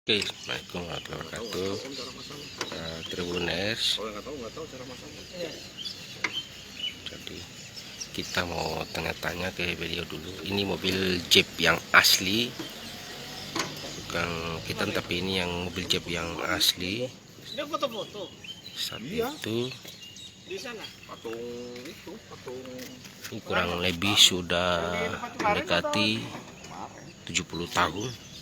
Oke, Assalamualaikum warahmatullahi wabarakatuh. Tribuners. Jadi kita mau tanya-tanya ke beliau dulu. Ini mobil Jeep yang asli, bukan kita, tapi ini yang mobil Jeep yang asli. Saat itu ini kurang lebih sudah mendekati 70 tahun.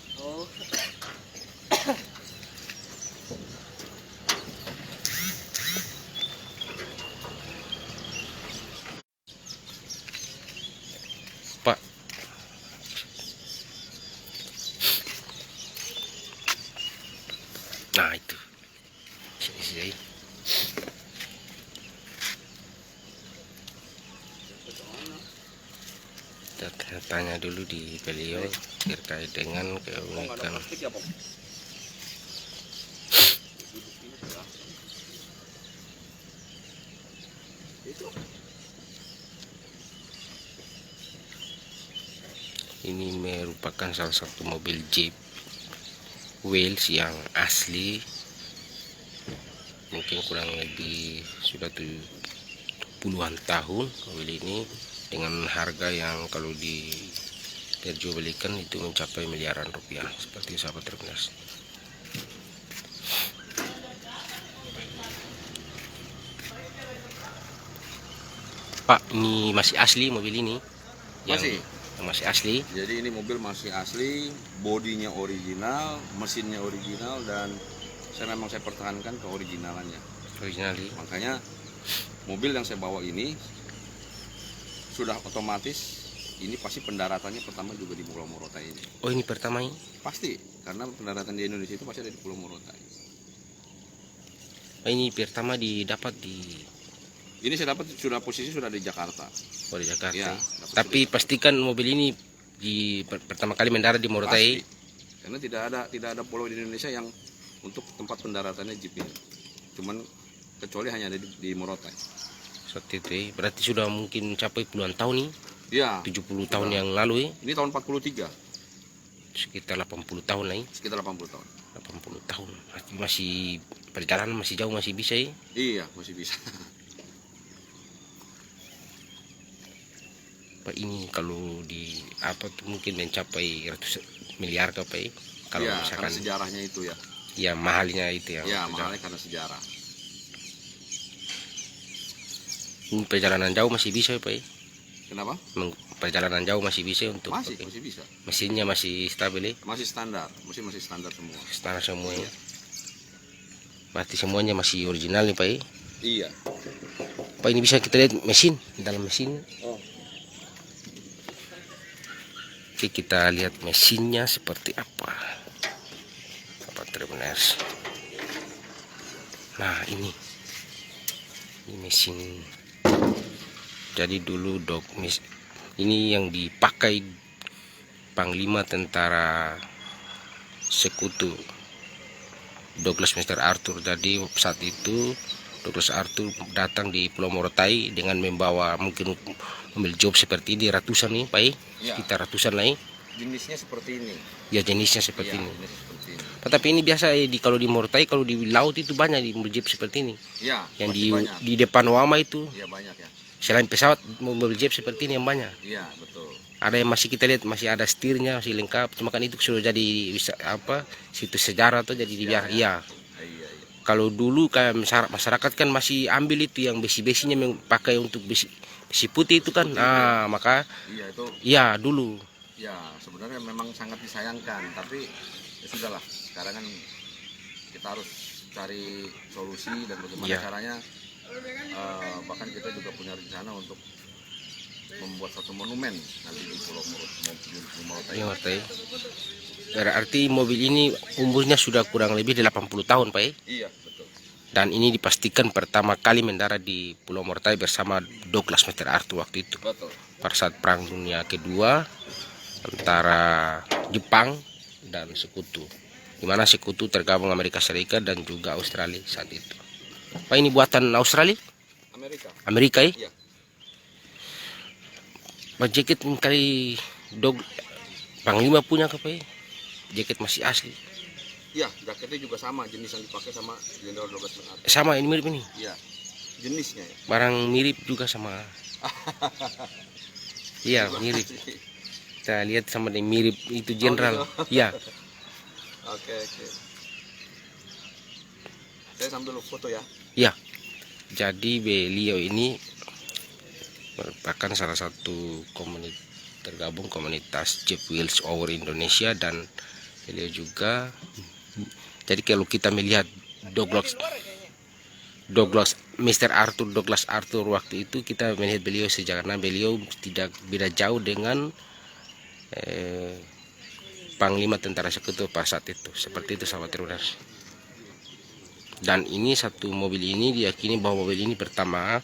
Pak, nah itu sini. Kita tanya dulu di beliau terkait dengan keunikan. Ini merupakan salah satu mobil Jeep Wheels yang asli, mungkin kurang lebih sudah puluhan tahun mobil ini, dengan harga yang kalau diperjualbelikan itu mencapai miliaran rupiah, seperti sahabat Tribuners. Pak, ini masih asli mobil ini? Masih asli. Jadi ini mobil masih asli, bodinya original, mesinnya original, dan saya pertahankan keoriginalannya. Makanya mobil yang saya bawa ini sudah otomatis, ini pasti pendaratannya pertama juga di Pulau Morotai ini. Oh, ini pertama ini? Pasti, karena pendaratan di Indonesia itu pasti ada di Pulau Morotai. Ini pertama didapat di... Ini saya dapat posisi sudah di Jakarta. Oh, di Jakarta. Ya, tapi pastikan mobil ini pertama kali mendarat di Morotai. Pasti. Karena tidak ada pulau di Indonesia yang untuk tempat pendaratannya Jeep ini. Cuman kecuali hanya ada di Morotai. Seperti itu, berarti sudah mungkin capai puluhan tahun nih. Ya, 70 tahun yang lalu ya. Ini tahun 43. Sekitar 80 tahun lah ya. Sekitar 80 tahun. 80 tahun. Masih perjalanan masih jauh, masih bisa ya. Iya, masih bisa. Pak, ini kalau di apa tuh mungkin mencapai ratusan miliar ke Pak ya? Kalau ya, misalkan karena sejarahnya itu ya. Ya, mahalnya itu ya. Ya, mahalnya karena sejarah. Ini perjalanan jauh masih bisa ya Pak ya? Kenapa? Perjalanan jauh masih bisa untuk masih bisa. Mesinnya masih stabil ya? Masih standar, masih standar semua. Standar semua ya. Berarti semuanya masih original nih Pak ya? Iya. Pak, ini bisa kita lihat mesin, dalam mesin. Oh. Oke, kita lihat mesinnya seperti apa, Sobat Tribuners. Nah, ini mesin. Jadi dulu ini yang dipakai Panglima Tentara Sekutu Douglas MacArthur. Jadi saat itu Douglas Arthur datang di Pulau Morotai dengan membawa mungkin mobil Jeep seperti ini, ratusan nih Pak, sekitar ratusan lah. Jenisnya seperti ini. Ya, jenisnya seperti ini. Jenis seperti ini. Tetapi ini biasa kalau di Morotai, kalau di laut itu banyak di mobil Jeep seperti ini. Ya, yang di depan Wama itu. Iya, banyak ya. Selain pesawat, mobil Jeep seperti ini yang banyak. Iya, betul. Ada yang masih kita lihat masih ada setirnya, masih lengkap. Cuma kan itu sudah jadi situs sejarah atau jadi dibiar. Iya. Kalau dulu kayak masyarakat kan masih ambil itu yang besi-besinya pakai untuk besi putih itu kan. Nah, maka iya itu. Iya, dulu. Ya, sebenarnya memang sangat disayangkan, tapi ya sudahlah. Sekarang kan kita harus cari solusi dan bagaimana caranya. Bahkan kita juga punya rencana untuk membuat satu monumen nanti di Pulau Morotai. Berarti mobil ini umurnya sudah kurang lebih 80 tahun Pak ya? Iya, betul. Dan ini dipastikan pertama kali mendarat di Pulau Morotai bersama Douglas MacArthur waktu itu. Betul. Pada saat Perang Dunia Kedua antara Jepang dan Sekutu, di mana Sekutu tergabung Amerika Serikat dan juga Australia saat itu. Pak, ini buatan Australia? Amerika ya? Iya. Pak, jaket kali Panglima punya ke Pak ya? Jaket masih asli. Iya, jaketnya juga sama, jenis yang dipakai sama Jenderal 12 Artu. Sama, ini mirip ini. Iya, jenisnya ya. Barang mirip juga sama. Iya, mirip. Kita lihat sama yang mirip itu jenderal. Iya. Oke. Saya sambil foto ya. Iya. Jadi beliau ini merupakan salah satu tergabung komunitas Jeep Wheels Over Indonesia, dan beliau juga, jadi kalau kita melihat Mr. Douglas Arthur waktu itu, kita melihat beliau karena beliau tidak beda jauh dengan Panglima Tentara Sekutu pada saat itu. Seperti itu sahabat Tribuners. Dan ini satu mobil ini diyakini bahwa mobil ini pertama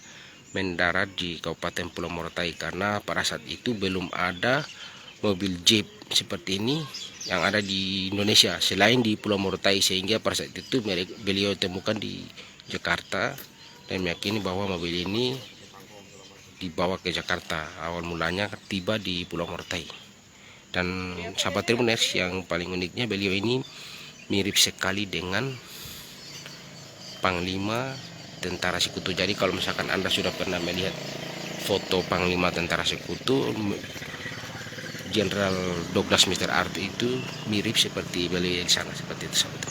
mendarat di Kabupaten Pulau Morotai, karena pada saat itu belum ada mobil Jeep seperti ini yang ada di Indonesia selain di Pulau Morotai, sehingga pada saat itu beliau temukan di Jakarta dan meyakini bahwa mobil ini dibawa ke Jakarta. Awal mulanya tiba di Pulau Morotai. Dan sahabat Tribuners, yang paling uniknya beliau ini mirip sekali dengan Panglima Tentara Sekutu. Jadi kalau misalkan Anda sudah pernah melihat foto Panglima Tentara Sekutu, Jenderal Douglas Mr. Arthur itu mirip seperti beliau di sana, seperti itu sahabat.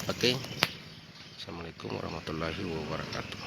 Oke. Assalamualaikum warahmatullahi wabarakatuh.